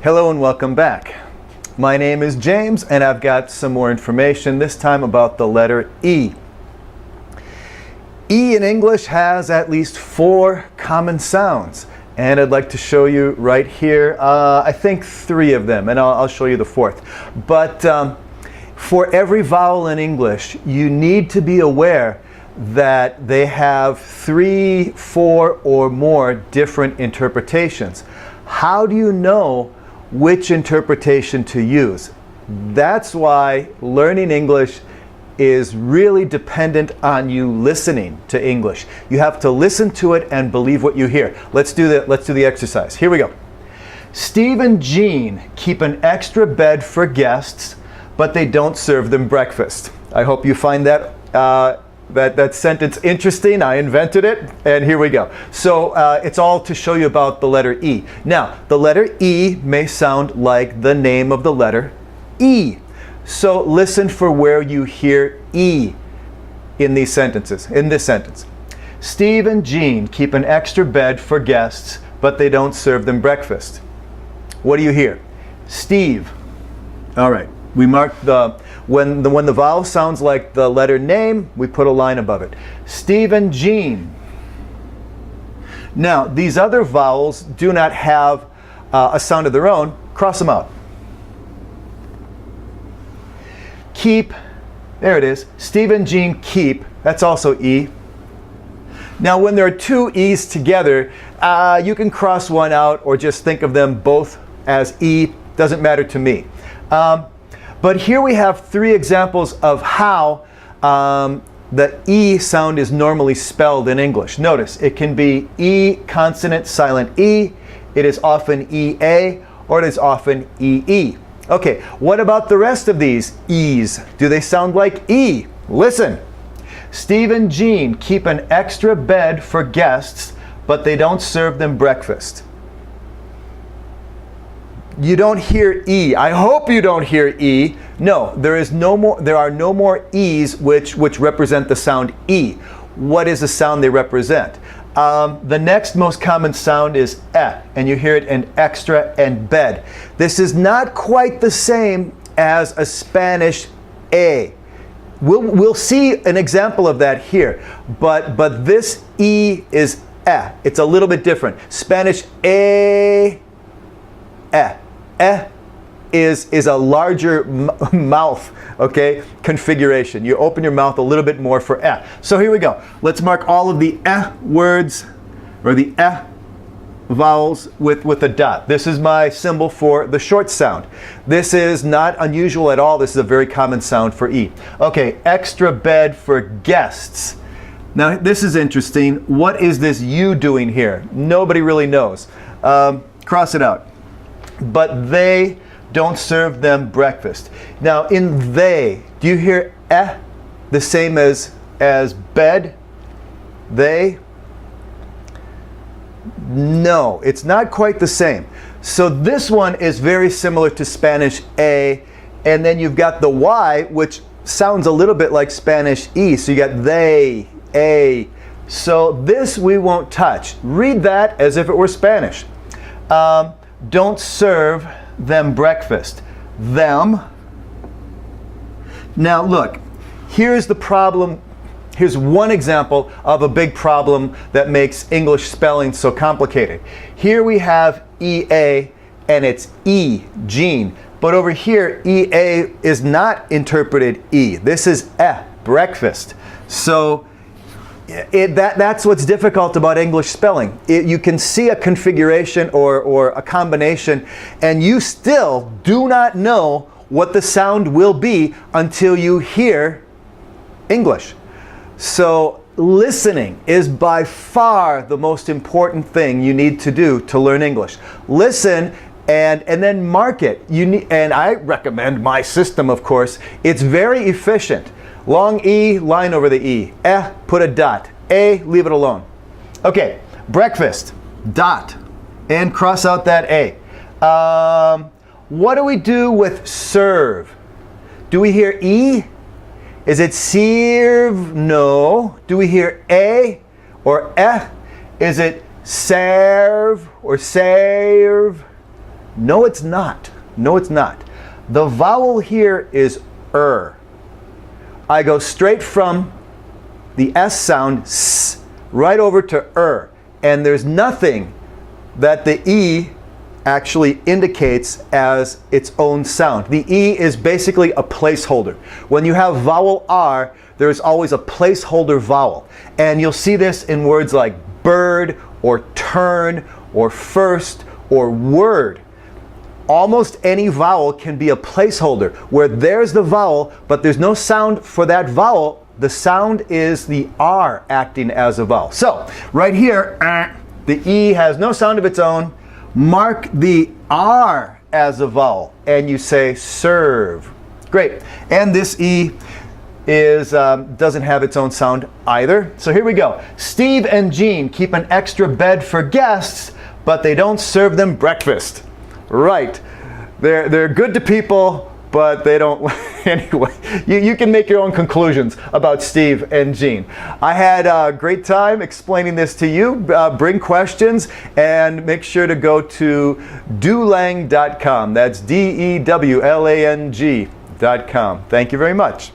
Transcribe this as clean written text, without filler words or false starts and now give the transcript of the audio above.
Hello and welcome back. My name is James and I've got some more information, this time about the letter E. E in English has at least 4 common sounds, and I'd like to show you right here, I think 3 of them, and I'll show you the 4th. But for every vowel in English, you need to be aware that they have 3, 4, or more different interpretations. How do you know which interpretation to use? That's why learning English is really dependent on you listening to English. You have to listen to it and believe what you hear. Let's do the exercise. Here we go. Steve and Jean keep an extra bed for guests, but they don't serve them breakfast. I hope you find that that sentence interesting. I invented it, and here we go. So it's all to show you about the letter E. Now, the letter E may sound like the name of the letter E. So listen for where you hear E in these sentences. In this sentence, Steve and Jean keep an extra bed for guests, but they don't serve them breakfast. What do you hear? Steve. All right. We mark when the vowel sounds like the letter name, we put a line above it. Steve and Jean. Now, these other vowels do not have a sound of their own. Cross them out. Keep. There it is. Steve and Jean keep. That's also E. Now, when there are 2 E's together, you can cross one out or just think of them both as E. Doesn't matter to me. But here we have 3 examples of how the E sound is normally spelled in English. Notice, it can be E consonant silent E, it is often EA, or it is often EE. Okay, what about the rest of these E's? Do they sound like E? Listen. Steve and Jean keep an extra bed for guests, but they don't serve them breakfast. You don't hear E. I hope you don't hear E. No, there are no more E's which represent the sound E. What is the sound they represent? The next most common sound is E, and you hear it in extra and bed. This is not quite the same as a Spanish A. We'll see an example of that here, but this E is E. It's a little bit different. Spanish E. Is a larger mouth, okay, configuration. You open your mouth a little bit more for E. So here we go. Let's mark all of the E words, or the E vowels with a dot. This is my symbol for the short sound. This is not unusual at all. This is a very common sound for E. Okay, extra bed for guests. Now this is interesting. What is this U doing here? Nobody really knows. Cross it out. But they don't serve them breakfast. Now in they, do you hear eh the same as bed? They? No, it's not quite the same. So this one is very similar to Spanish A, and then you've got the Y, which sounds a little bit like Spanish E. So you got they, a. So this we won't touch. Read that as if it were Spanish. Don't serve them breakfast. Them. Now look, here's the problem. Here's one example of a big problem that makes English spelling so complicated. Here we have EA and it's E, Jean. But over here, EA is not interpreted E. This is breakfast. So that's what's difficult about English spelling. You can see a configuration or a combination, and you still do not know what the sound will be until you hear English. So listening is by far the most important thing you need to do to learn English. Listen and then mark it. And I recommend my system, of course. It's very efficient. Long E, line over the E. Put a dot. A, leave it alone. Okay, breakfast, dot, and cross out that A. What do we do with serve? Do we hear E? Is it serve? No. Do we hear A or Is it serve or save? No, it's not. No, it's not. The vowel here is I go straight from the S sound, S, right over to and there's nothing that the E actually indicates as its own sound. The E is basically a placeholder. When you have vowel R, there's always a placeholder vowel. And you'll see this in words like bird, or turn, or first, or word. Almost any vowel can be a placeholder, where there's the vowel, but there's no sound for that vowel. The sound is the R acting as a vowel. So, right here, the E has no sound of its own. Mark the R as a vowel, and you say serve. Great. And this E doesn't have its own sound either. So here we go. Steve and Jean keep an extra bed for guests, but they don't serve them breakfast. Right. They're good to people, but they don't. Anyway, you can make your own conclusions about Steve and Jean. I had a great time explaining this to you. Bring questions and make sure to go to dewlang.com. That's DEWLANG.com. Thank you very much.